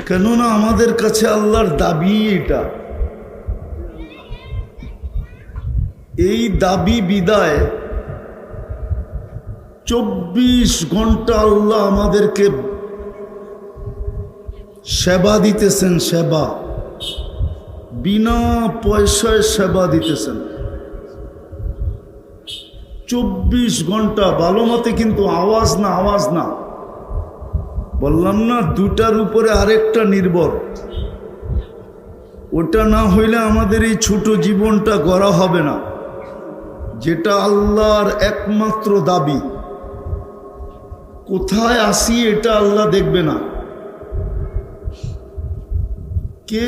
কেননা আমাদের কাছে আল্লাহর দাবি এটা, এই দাবি বিদায় 24 ঘন্টা আল্লাহ আমাদেরকে সেবা দিতেছেন, সেবা বিনা পয়সায় সেবা দিতেছেন 24 ঘন্টা। ভালো মতে কিন্তু আওয়াজ না, আওয়াজ না, বললাম না দুটার উপরে আরেকটা নির্ভর। ওটা না হইলে আমাদের এই ছোট জীবনটা গড়া হবে না, যেটা আল্লাহর একমাত্র দাবি। কোথায় আসি এটা আল্লাহ দেখবে না, কে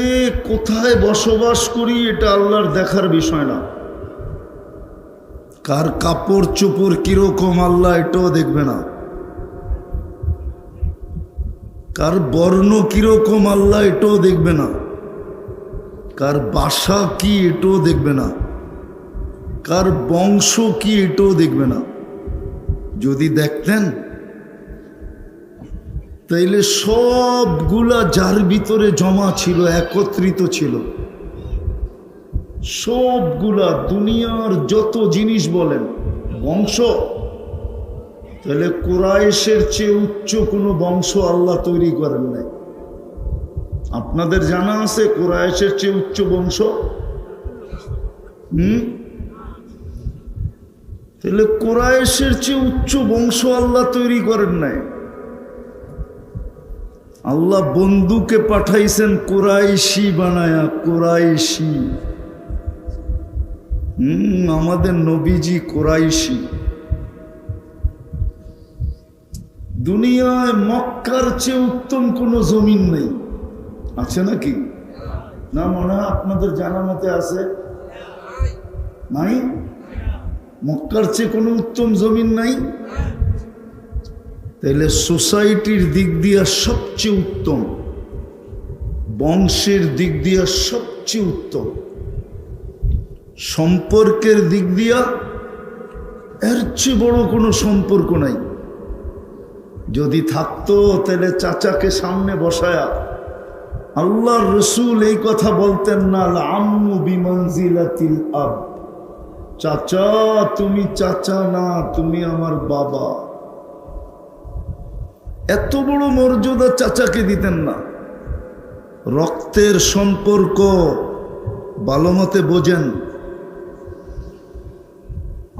কোথায় বসবাস করি এটা আল্লাহর দেখার বিষয় না, কার কাপড় চোপড় কিরকম আল্লাহ এটাও দেখবে না, কার বর্ণ কিরকম আল্লাহ এটাও দেখবে না, কার বাসা কি এটাও দেখবে না, কার বংশ কি এটাও দেখবে না। যদি দেখতেন তাইলে সবগুলা যার ভিতরে জমা ছিল, একত্রিত ছিল, সবগুলা দুনিয়ার যত জিনিস বলেন বংশ, তাহলে কুরাইশের চেয়ে উচ্চ কোনো বংশ আল্লাহ তৈরি করেন নাই। আপনাদের জানা আছে কুরাইশের চেয়ে উচ্চ বংশ? তাহলে কুরাইশের চেয়ে উচ্চ বংশ আল্লাহ তৈরি করেন নাই। আল্লাহ বন্ধুকে পাঠাইছেন কুরাইশি বানায়া, কুরাইশি। আমাদের নবীজি কুরাইশি। দুনিয়ায় মক্কার চেয়ে উত্তম কোনো জমিন নেই, আছে নাকি? না, মনে হয় আপনাদের জানা মতে আছে, নাই? মক্কার চেয়ে কোনো উত্তম জমিন নাই। তাইলে সোসাইটির দিক দিয়া সবচেয়ে উত্তম, বংশের দিক দিয়া সবচেয়ে উত্তম, সম্পর্কের দিক দিয়া এর চেয়ে বড় কোনো সম্পর্ক নাই। যদি থাকতো তাহলে চাচাকে সামনে বসায়া আল্লাহর রসুল এই কথা বলতেন না, আম্মু বিমানজিলাতিল আব, চাচা তুমি চাচা না, তুমি আমার বাবা। এত বড় মর্যাদা চাচাকে দিতেন না। রক্তের সম্পর্ক ভালো মতে বোঝেন।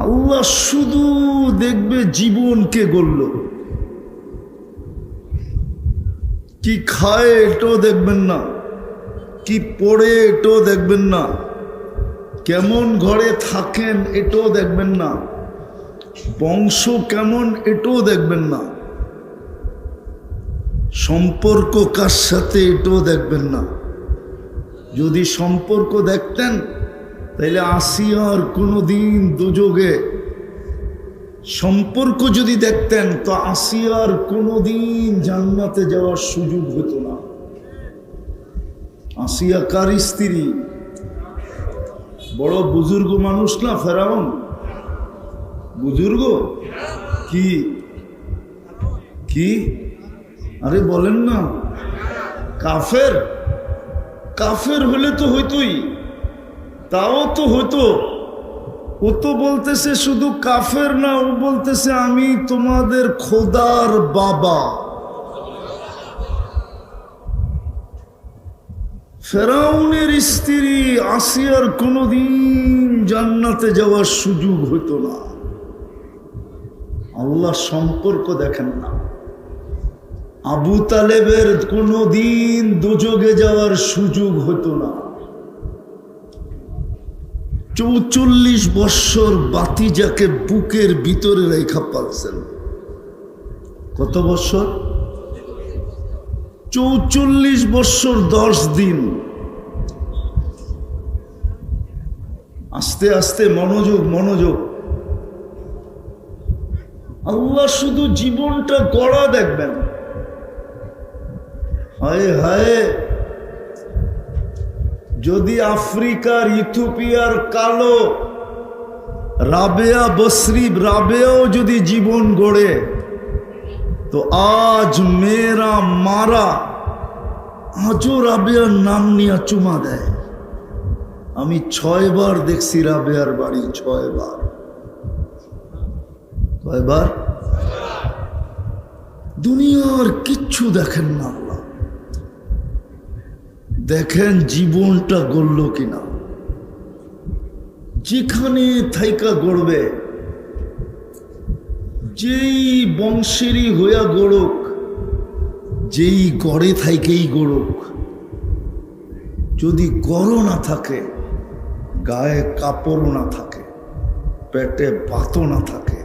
আল্লাহ শুধু দেখবে জীবনকে গড়ল, কি খায় এটাও দেখবেন না, কি পড়ে এটাও দেখবেন না, কেমন ঘরে থাকেন এটাও দেখবেন না, বংশ কেমন এটাও দেখবেন না, সম্পর্ক কার সাথে এটাও দেখবেন না। যদি সম্পর্ক দেখতেন তাইলে আসিয়ার কোনোদিন দুযোগে, সম্পর্ক যদি দেখতেন তো আসিয়ার কোনোদিন জান্নাতে যাওয়ার সুযোগ হতো না। আসিয়া কার স্ত্রী? বড় বুজুর্গ মানুষ না ফেরাউন? বুজুর্গ কি কি? আরে বলেন না, কাফের? কাফের হলে তো হইতোই, তাও তো হতো। ও তো বলতেছে শুধু কাফের না, ও বলতেছে আমি তোমাদের খোদার বাবা। ফেরাউনের স্ত্রী আসিয়ার কোনোদিন জান্নাতে যাওয়ার সুযোগ হতো না। আল্লাহ সম্পর্ক দেখেন না। আবু তালেবের কোনোদিন দোজখে যাওয়ার সুযোগ হতো না। 44 বৎসর বাতিজাকে বুকের ভিতরে রেখা পালছেন। কত বৎসর? 44 বৎসর 10 দিন। আস্তে আস্তে মনোযোগ, মনোযোগ। আল্লাহ শুধু জীবনটা গড়া দেখবেন। হায় হায়, যদি আফ্রিকার ইথিওপিয়ার কালো রাবেয়া বসরি, রাবেয়াও যদি জীবন গড়ে, তো আজ মেয়েরা মারা আজও রাবেয়ার নাম নিয়ে চুমা দেয়। আমি 6 বার দেখছি রাবেয়ার বাড়ি, 6 বার। কয়বার? দুনিয়ার কিচ্ছু দেখেন না আল্লাহ, দেখেন জীবনটা গড়ল কিনা। যেখানে থাইকা গড়বে, যেই বংশেরই হইয়া গড়ুক, যেই গড়ে থাইকেই গড়ুক, যদি গড় না থাকে, গায়ে কাপড় না থাকে, পেটে ভাতও না থাকে,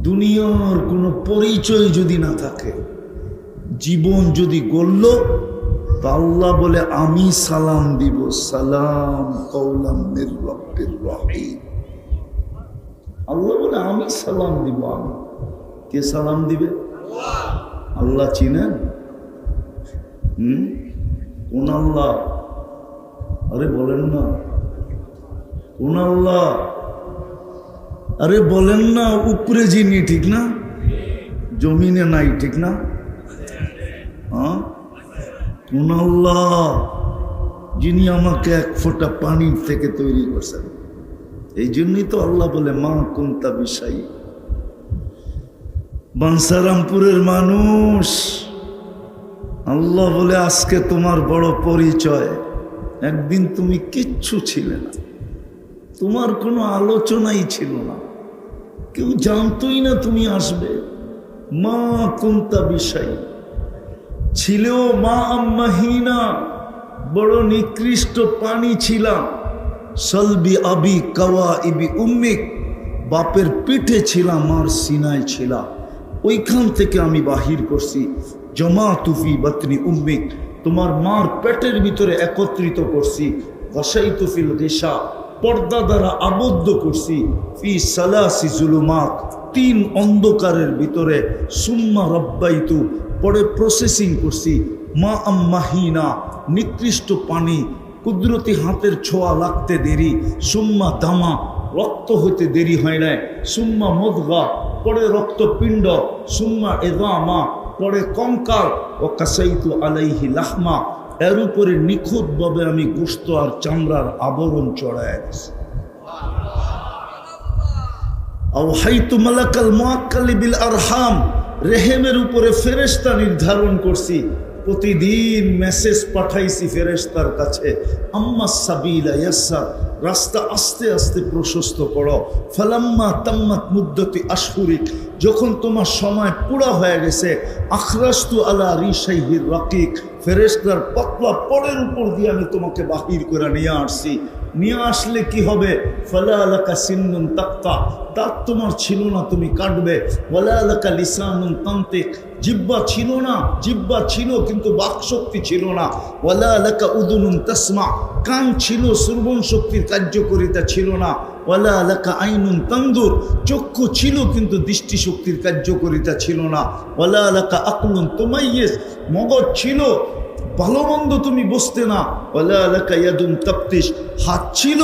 দুনিয়ার কোনো পরিচয় যদি না থাকে, জীবন যদি গড়ল, তা আল্লাহ বলে আমি সালাম দিব, সালাম কওলাম মির রাব্বির রহিম। আল্লাহ বলে আমি সালাম দিব। আমি কে সালাম দিবে? আল্লাহ চিনেন? কোন আল্লাহ? আরে বলেন না, কোন আল্লাহ? আরে বলেন না। উপরে যিনি, ঠিক না? জমিনে নাই, ঠিক না? হ্যাঁ, কোন আল্লাহ? যিনি আমাকে 1 ফোঁটা পানির থেকে তৈরি করছেন। এই জন্যই তো আল্লাহ বলে মা কুনতা বিশাই। বাঞ্ছারামপুরের মানুষ, আল্লাহ বলে আজকে তোমার বড় পরিচয়। একদিন তুমি কিচ্ছু ছিলে না, তোমার কোনো আলোচনাই ছিল না, কেউ জানতোই না তুমি আসবে। মা কুনতা বিশাই ছিলেও মা আম্মাহিনা, বড় নিকৃষ্ট পানি ছিলাম। সলবি আবি কাওয়া ইবি উম্মিক, বাপের পিঠে ছিলাম, মার সিনায় ছিলাম, ওইখান থেকে আমি বাহির করছি। জমা তুফি বাতনি উম্মিক, তোমার মার পেটের ভিতরে একত্রিত করছি। গসাই তুফিল রেশা, পর্দা দ্বারা আবদ্ধ করছি। ফি সালাসি জুলুমাত, 3 অন্ধকারের ভিতরে। সুম্মা রব্বাইতু, পরে প্রসেসিং করছি। মা আম্মাহিনা, নিকৃষ্ট পানি, কুদরতি হাতের ছোঁয়া লাগতে দেরি। সুম্মা দামা, রক্ত হইতে দেরি হয় নাই। সুম্মা মুদগা, পরে রক্তপিণ্ড। সুম্মা ইযামা, পরে কঙ্কাল। ও কাসাইতু আলাইহি লাহমা, এর উপরে নিখুঁতভাবে আমি গোশত আর চামড়ার আবরণ চড়ায় দিছি। আওহাইতু মালাকাল মুআক্কালি বিল আরহাম, রেহেমের উপরে ফেরেশতা নির্ধারণ করছি। প্রতিদিন মেসেজ পাঠাইছি ফেরেশতার কাছে, আম্মা সাবিলা ইয়াসসার, রাস্তা আস্তে আস্তে প্রশস্ত করো। ফালাম্মা তাম্মাত মুদ্দতি আশহুরিক, যখন তোমার সময় পুরা হয়ে গেছে। আখরাজতু আলা রিশাইহির রাকিক, ফেরেশতার পাতলা পরের উপর দিয়ে আমি তোমাকে বাহির করে নিয়ে আসছি। নিয়ে আসলে কি হবে? ফালা লাকা সিন্নুন তাক্তা, দাঁত তোমার ছিল না, তুমি কাটবে। ওয়ালা লাকা লিসানুন তান্তিক, জিহ্বা ছিল না, জিহ্বা ছিল কিন্তু বাকশক্তি ছিল না। ওয়ালা লাকা উদুনুন তাসমা, কান ছিল, শ্রবণ শক্তির কার্যকারিতা ছিল না। ওয়ালা লাকা আইনুন তানদুর, চক্ষু ছিল কিন্তু দৃষ্টিশক্তির কার্যকারিতা ছিল না। ওয়ালা লাকা আকলুন তুমাইয়িজ, মগজ ছিল, ভালো মন্দ তুমি বুঝতে না। ওয়ালা লাকা ইয়াদুন তাফতিশ, হাত ছিল,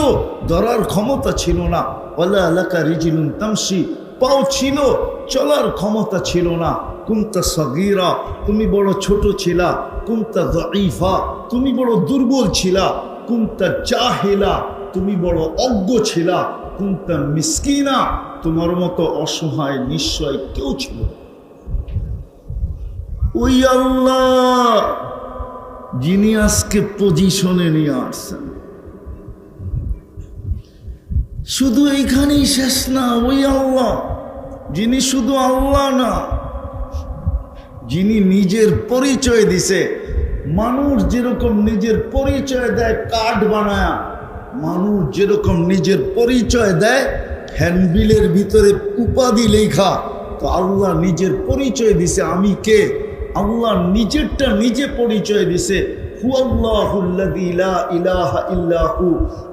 ধরার ক্ষমতা ছিল না। ওয়ালা লাকা রিজলুন তামশি, পাও ছিল, চলার ক্ষমতা ছিল না। কুনতা সগীরা, তুমি বড় ছোট ছিলা। কুনতা যায়ীফা, তুমি বড় দুর্বল ছিলা। কুনতা জাহিলা, তুমি বড় অজ্ঞ ছিলা। কুনতা মিসকিনা, তোমার মতো অসহায় নিশ্চয় কেউ ছিল। ওই আল্লাহ যিনি আজকে পজিশনে নিয়ে আসছেন, শুধু এইখানেই শেষ না। ওই আল্লাহ যিনি শুধু আল্লাহ না, যিনি নিজের পরিচয় দিছে। মানুষ যেরকম নিজের পরিচয় দেয় কার্ড বানায়া, মানুষ যেরকম নিজের পরিচয় দেয় হ্যান্ডবিলের ভিতরে উপাধি লেখা, তো আল্লাহ নিজের পরিচয় দিছে আমি কে। আল্লাহ নিজেরটা নিজে পরিচয় দিছে। হুয়াল্লাহুল্লাযী লা ইলাহা ইল্লাহু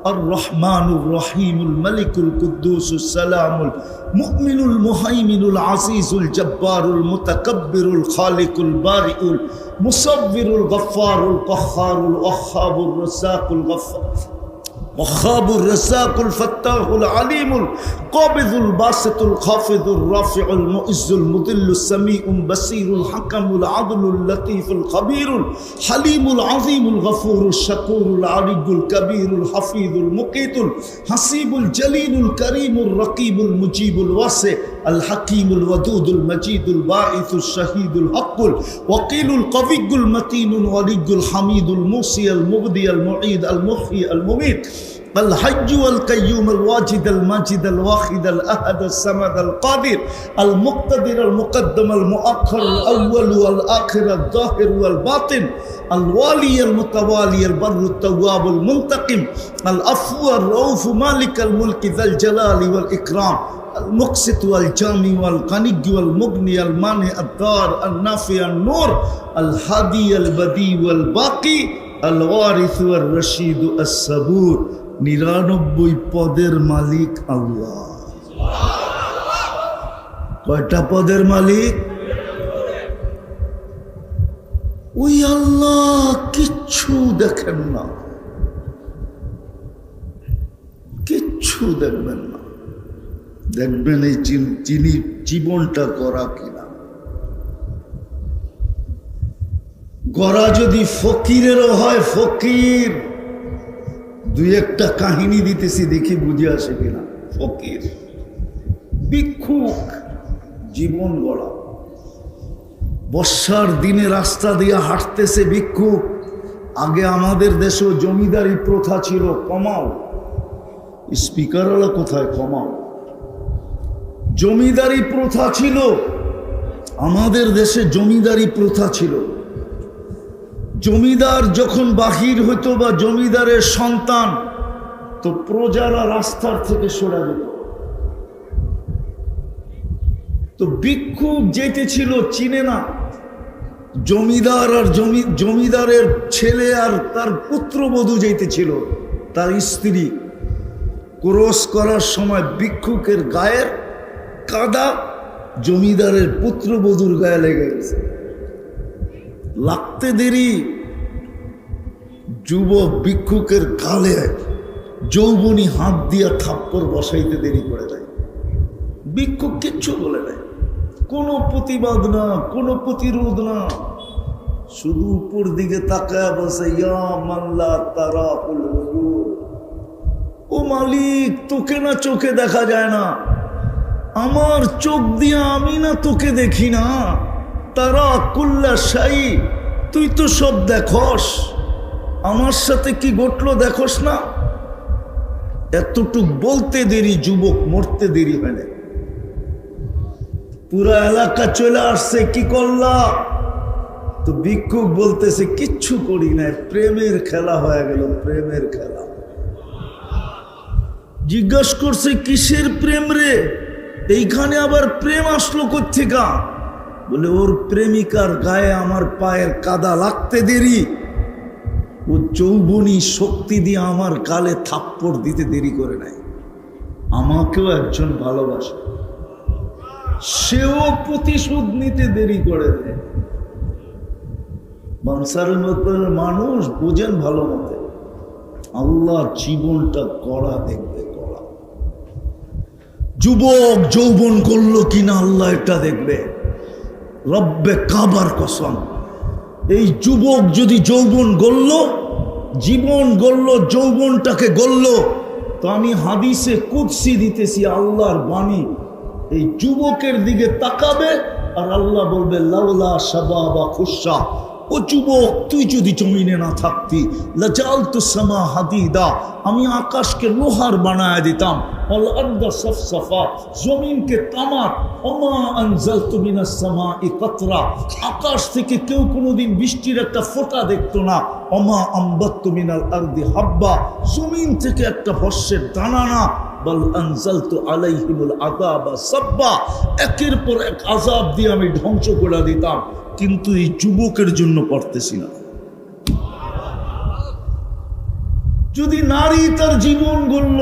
আর রহমানুর রহিমুল মালিকুল কুদ্দুসুস সালামুল মুমিনুল মুহাইমিনুল আজিজুল জব্বারুল মুতাকাব্বিরুল খালিকুল বারিউল মুসাব্বিরুল গফফারুল কাহ্হারুল ওয়াহ্হাবুর রাজ্জাকুল গফফার وخاب الرزاق الفتاح العليم القابض الباسط الخافض الرافع المعز المذل السميع البصير الحكم العدل اللطيف الخبير الحليم العظيم الغفور الشكور العلي الكبير الحفيظ المقيت الحسيب الجليل الكريم الرقيب المجيب الواسع الحكيم الودود المجيد الباعث الشهيد الحق الوكيل القوي المتين الولي الحميد الموصي المبدي المعيد المحيي المميت الحج والقيوم الواجد الماجد الواحد الأحد الصمد القادر المقتدر المقدم المؤخر الأول والآخر الظاهر والباطن الوالي المتوالي البر التواب المنتقم العفو الرؤوف مالك الملك ذا الجلال والإكرام المقسط والجامع والغني والمغني المانع الدار النافع النور الهادي البديع والباقي الوارث والرشيد الصبور 99 পদের মালিক আল্লাহ। কয়টা পদের মালিক? ওই আল্লাহ কিচ্ছু দেখেন না, কিচ্ছু দেখবেন না, দেখবেন এই চিনি জীবনটা গড়া কিনা। গড়া যদি ফকিরেরও হয়, ফকির, দুই একটা কাহিনী দিতেছি, দেখি বুঝে আসে কিনা। ফকির, ভিক্ষুক, জীবন গড়া। বর্ষার দিনে রাস্তা দিয়ে হাঁটতেছে ভিক্ষুক। আগে আমাদের দেশেও জমিদারি প্রথা ছিল, কমাও। স্পিকারওয়ালা কোথায়? কমাও। জমিদারি প্রথা ছিল আমাদের দেশে, জমিদারি প্রথা ছিল। জমিদার যখন বাহির হইতো বা জমিদারের সন্তান, তো প্রজারা রাস্তার থেকে সরে যেত। তো ভিক্ষুক যেতেছিল চিনে না, জমিদার আর জমিদারের ছেলে আর তার পুত্রবধূ যেতেছিল, তার স্ত্রী। ক্রস করার সময় ভিক্ষুকের গায়ের কাদা জমিদারের পুত্রবধূর গায়ে লেগে গেছে। লাগতে দেরি, যুবক ভিক্ষুকের গালে যৌবনী হাত দিয়া থাপ্পড় বসাইতে দেরি করে দেয়। ভিক্ষুক কিচ্ছু বলে দেয়, কোনো প্রতিবাদ না, কোনো প্রতিরোধ না, শুধু উপর দিকে তাকায় বসে, ইয়া মাল্লা তারাকুল উয়ুন, ও মালিক, তোকে না চোখে দেখা যায় না? আমার চোখ দিয়ে আমি না তোকে দেখি না? তারা কুল্লা শাই, তুই তো সব দেখস, আমার সাথে কি ঘটলো দেখস না? এতটুক বলতে দেরি, যুবক মরতে দেরি হয় না। পুরা এলাকা চলে আসছে, কি করলা? তো ভিক্ষুক বলতেছে, কিচ্ছু করি না, প্রেমের খেলা হয়ে গেল, প্রেমের খেলা। জিজ্ঞাসা করছে, কিসের প্রেম রে? এইখানে আবার প্রেম আসলো কোত্থেকা? বলে, ওর প্রেমিকার গায়ে আমার পায়ের কাদা লাগতে দেরি, ও যৌবনী শক্তি দিয়ে আমার গালে থাপ্পড় দিতে দেরি করে নাই। আমাকেও একজন ভালোবাসে, সেও প্রতিশোধ নিতে দেরি করে দেয়। বাংসারের মতো মানুষ বোঝেন ভালো মতে, আল্লাহ জীবনটা গড়া দেখবে, গড়া। যুবক যৌবন করলো কিনা আল্লাহ এটা দেখবে। রব্বে কাবার কসম, এই যুবক যদি যৌবন গড়ল, জীবন গড়ল, যৌবনটাকে গড়ল, তো আমি হাদিসে কুদসি দিতেছি, আল্লাহর বাণী, এই যুবকের দিকে তাকাবে আর আল্লাহ বলবে, লাউলা শাবাবা খুশা, ও যুবক, তুই যদি জমিনে না থাকতি, লাজালতু সামা হাদিদা, আমি আকাশকে লোহার বানায় দিতাম, অল আরদা সফসফা, জমিনকে তামার, ওমা আনজালতু মিনাস সামাই কাতরা, আকাশ থেকে কেউ কোনোদিন বৃষ্টির একটা ফোঁটা দেখতো না, ওমা আম্বাততু মিনাল আরদি হাব্বা, জমিন থেকে একটা শস্যের দানা না, বল আনজালতু আলাইহিমুল আযাবা সাব্বা, একের পর এক আযাব দিয়ে আমি ধ্বংস করে দিতাম। কিন্তু এই যুবকের জন্য পড়তেছি না। যদি নারী তার জীবন গড়ল,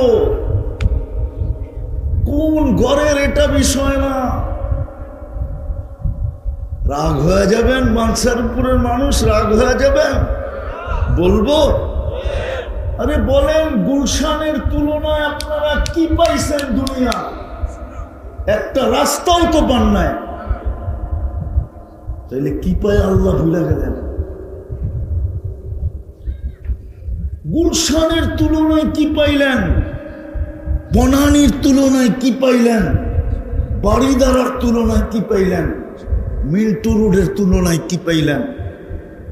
কোন ঘরের এটা বিষয় না। রাগ হয়ে যাবেন, মানসারপুরের মানুষ রাগ হয়ে যাবেন, বলবো আরে বলেন, গুলশানের তুলনায় আপনারা কি পাইছেন? দুনিয়া একটা রাস্তাও তো পান নাই, তাইলে কি পায় আল্লাহ ভুলে গেলেন? গুলশানের তুলনায় কি পাইলেন? বনানীর তুলনায় কি পাইলেন? বাড়িদারার তুলনায় কি পাইলেন? মিন্টু রোডের তুলনায় কি পাইলেন?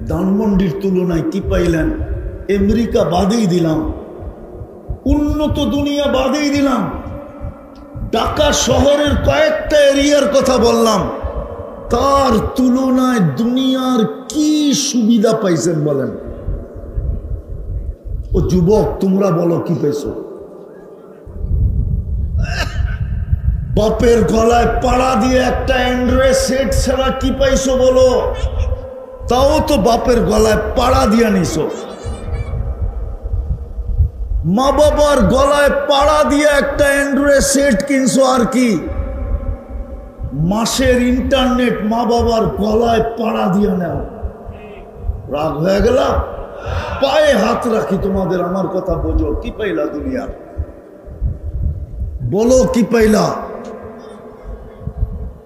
ধানমন্ডির তুলনায় কি পাইলেন? আমেরিকা বাদেই দিলাম, উন্নত দুনিয়া বাদেই দিলাম, ঢাকা শহরের কয়েকটা এরিয়ার কথা বললাম, তার তুলনায় দুনিয়ার কি সুবিধা পাইছেন বলেন? ও যুবক, তোমরা বলো কি পেয়েছো? বাপের গলায় পাড়া দিয়ে একটা অ্যান্ড্রয়েড সেট ছাড়া কি পাইছো বলো? তাও তো বাপের গলায় পাড়া দিয়ে নিছো। মা বাবার গলায় পাড়া দিয়ে একটা অ্যান্ড্রয়েড সেট কিনছো, আর কি? মাসের ইন্টারনেট মা বাবার গলায় পাড়া দিয়ে নাও। রাগ হয়ে গেল? পায়ে হাত রাখি তোমাদের, আমার কথা বোঝো। কি পাইলা দুনিয়ার? বলো কি পাইলা?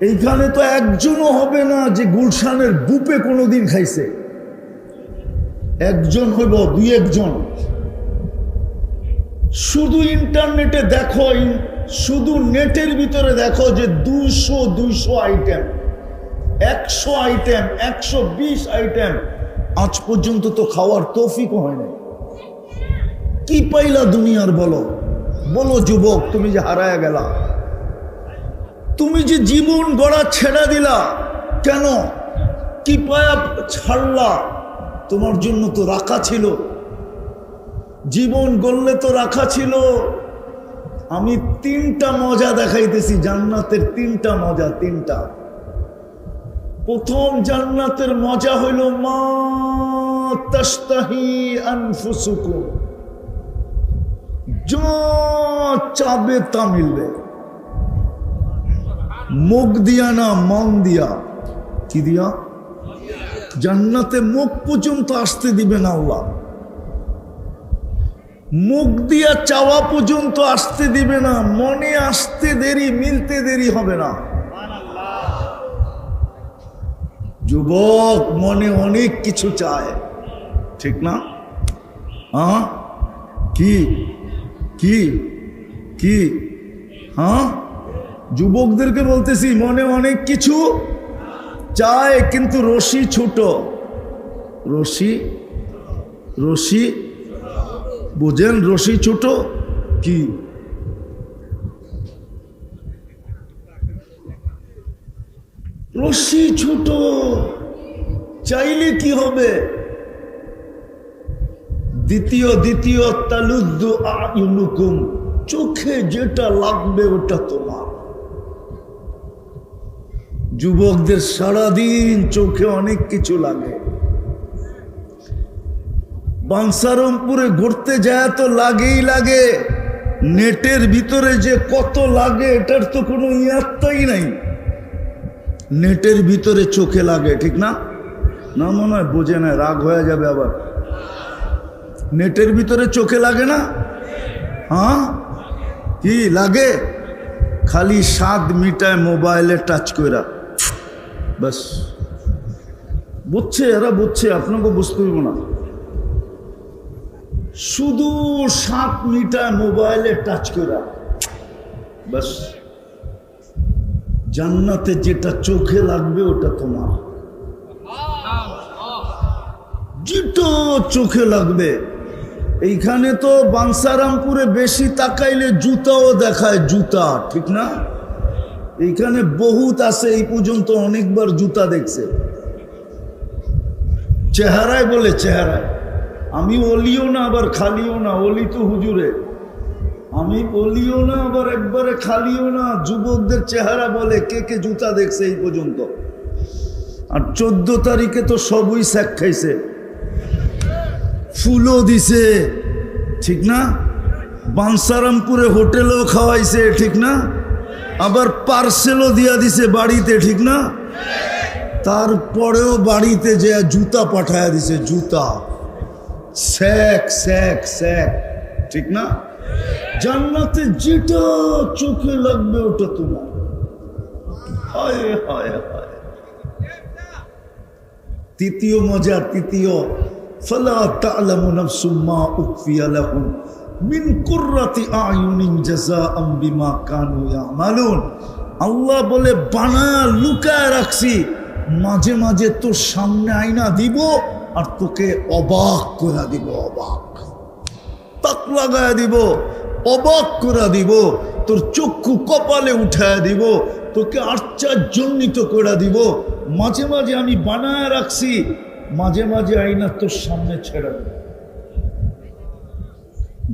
এইখানে তো একজনও হবে না যে গুলশানের বুপে কোনোদিন খাইছে। একজন হইব, দুই একজন। শুধু ইন্টারনেটে দেখো, শুধু নেটের ভিতরে দেখো যে 200 আইটেম, 100 আইটেম, 120 আইটেম। আজ পর্যন্ত তো খাওয়ার তৌফিকও হয় না। কি পাইলা দুনিয়ার বলো? বলো যুবক, তুমি যে হারায় গেলা, তুমি যে জীবন গড়া ছেড়ে দিলা, কেন? কি পায়া ছাড়লা? তোমার জন্য তো রাখা ছিল, জীবন গড়লে তো রাখা ছিল। আমি 3টা মজা দেখাইতেছি, জান্নাতের 3টা মজা, 3টা। প্রথম জান্নাতের মজা হইল মা তাশতাহি আনফুসুকুম, যা চাবে তা মিলবে। মুখ দিয়া না, মন দিয়া। কি দিয়া? জান্নাতে মুখ পর্যন্ত আসতে দিবে না আল্লাহ। মুখ দিয়া চাওয়া পর্যন্ত আসতে দিবে না, মনে আসতে দেরি, মিলতে দেরি হবে না। যুবক মনে অনেক কিছু চায়, ঠিক না? হ্যাঁ, কি কি কি? হ্যাঁ, যুবকদেরকে বলতেছি, মনে অনেক কিছু চায়, কিন্তু রশি ছোট। রশি রশি বুঝেন? রশি ছোট। কি? রশি ছোট, চাইলে কি হবে? দ্বিতীয় তালুদ্দু আয়ুনুকুম, চোখে যেটা লাগবে ওটা তোমার। যুবকদের সারাদিন চোখে অনেক কিছু লাগে। বাঞ্ছারামপুরে ঘুরতে যায় তো লাগেই লাগে, নেটের ভিতরে যে কত লাগে এটার তো কোনো ইয়াত্তাই নাই। নেটের ভিতরে চোখে লাগে, ঠিক না? না মনে হয় বোঝে না, রাগ হয়ে যাবে আবার। নেটের ভিতরে চোখে লাগে না? হ্যাঁ, কি লাগে? খালি স্বাদ মিটায় মোবাইলে টাচ কইরা, বাস। বুঝছে এরা, বুঝছে, আপনাকে বুঝতে হইব না। শুধু 7 মিটার মোবাইলে টাচ করা, বাস। জান্নাতে যেটা চোখে লাগবে ওটা তোমার, যেটা চোখে লাগবে। এইখানে তো বাঞ্ছারামপুরে বেশি তাকাইলে জুতাও দেখায়, জুতা, ঠিক না? এইখানে বহুত আছে, এই পর্যন্ত অনেকবার জুতা দেখছে। চেহারায় বলে, চেহারায়। আমি অলিও না আবার খালিও না, অলি তো হুজুরে। আমি অলিও না আবার একবারে খালিও না। যুবকদের চেহারা বলে কে কে জুতা দেখছে এই পর্যন্ত। আর 14 তারিখে তো সবই স্যাক খাইছে, ফুলও দিছে, ঠিক না? বাঞ্ছারামপুরে হোটেলেও খাওয়াইছে, ঠিক না? আবার পার্সেলও দিয়া দিছে বাড়িতে, ঠিক না? তারপরেও বাড়িতে যে জুতা পাঠায়া দিছে, জুতা। স্যাক স্যাক স্যাক, ঠিক না? জান্নাতে যেটা চোখে লাগবে ওটা তোমার। হায় হায় হায়। তৃতীয় মজা, তৃতীয়, ফালা তা'লামু নাফসুম মা উখফিয়া লাহুম মিন কুররাতি আয়ুনিন জাযাআম বিমা কানু ইয়ামালুন। আল্লাহ বলে বানায়া লুকায় রাখছি, মাঝে মাঝে তোর সামনে আইনা দিব আর তোকে অবাক করে দিব, অবাক, তাক লাগায় দিব, অবাক করে দিব, তোর চক্ষু কপালে উঠায় দিব, তোকে আশ্চর্যান্বিত করে দিব। মাঝে মাঝে আমি বানায় রাখছি, মাঝে মাঝে আইনা তোর সামনে ছেড়ে দেব।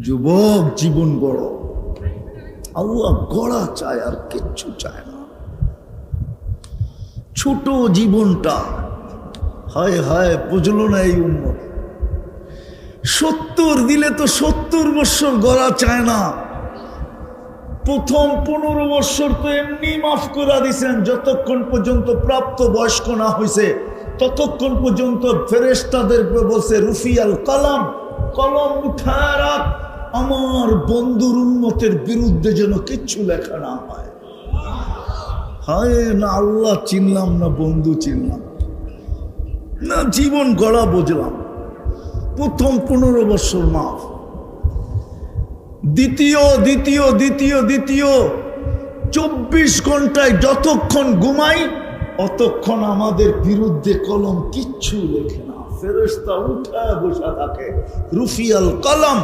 যুবক, জীবন গড়, আল্লাহ গড়া চায় আর কিচ্ছু চায় না। ছোট জীবনটা, হায় হায়, বুঝলো না এই উম্মত। 70 দিলে তো 70 বছর গড়া চায় না। প্রথম 15 বছর তো এমনি মাফ করে দিছেন, যতক্ষণ পর্যন্ত প্রাপ্ত বয়স্ক না হয়েছে ততক্ষণ পর্যন্ত ফেরেশতাদের বলছে রুফিয়াল কলম, কলম উঠায় রাখ, আমার বন্ধুর উম্মতের বিরুদ্ধে যেন কিচ্ছু লেখা না হয়। হায়, না আল্লাহ চিনলাম, না বন্ধু চিনলাম, না জীবন গড়া বুঝলাম। প্রথম 15 বছর মাফ। দ্বিতীয় দ্বিতীয় দ্বিতীয় দ্বিতীয় 24 ঘন্টায় যতক্ষণ ঘুমাই অতক্ষণ আমাদের বিরুদ্ধে কলম কিচ্ছু লেখে না। ফেরেশতা উঠায় বসা থাকে, রুফিয়াল কলম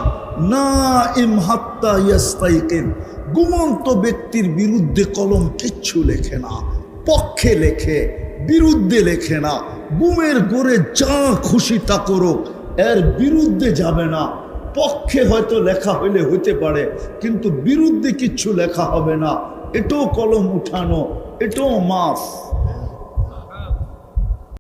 নাইম হাত্তা ইয়াস্তাইকিন। ঘুমন্ত ব্যক্তির বিরুদ্ধে কলম কিচ্ছু লেখে না, পক্ষে লেখে, বিরুদ্ধে লেখে না। ঘুমের ঘরে যা খুশি তা করুক, এর বিরুদ্ধে যাবে না। পক্ষে হয়তো লেখা হইলে হইতে পারে, কিন্তু বিরুদ্ধে কিচ্ছু লেখা হবে না। এটাও কলম উঠানো, এটাও মাফ।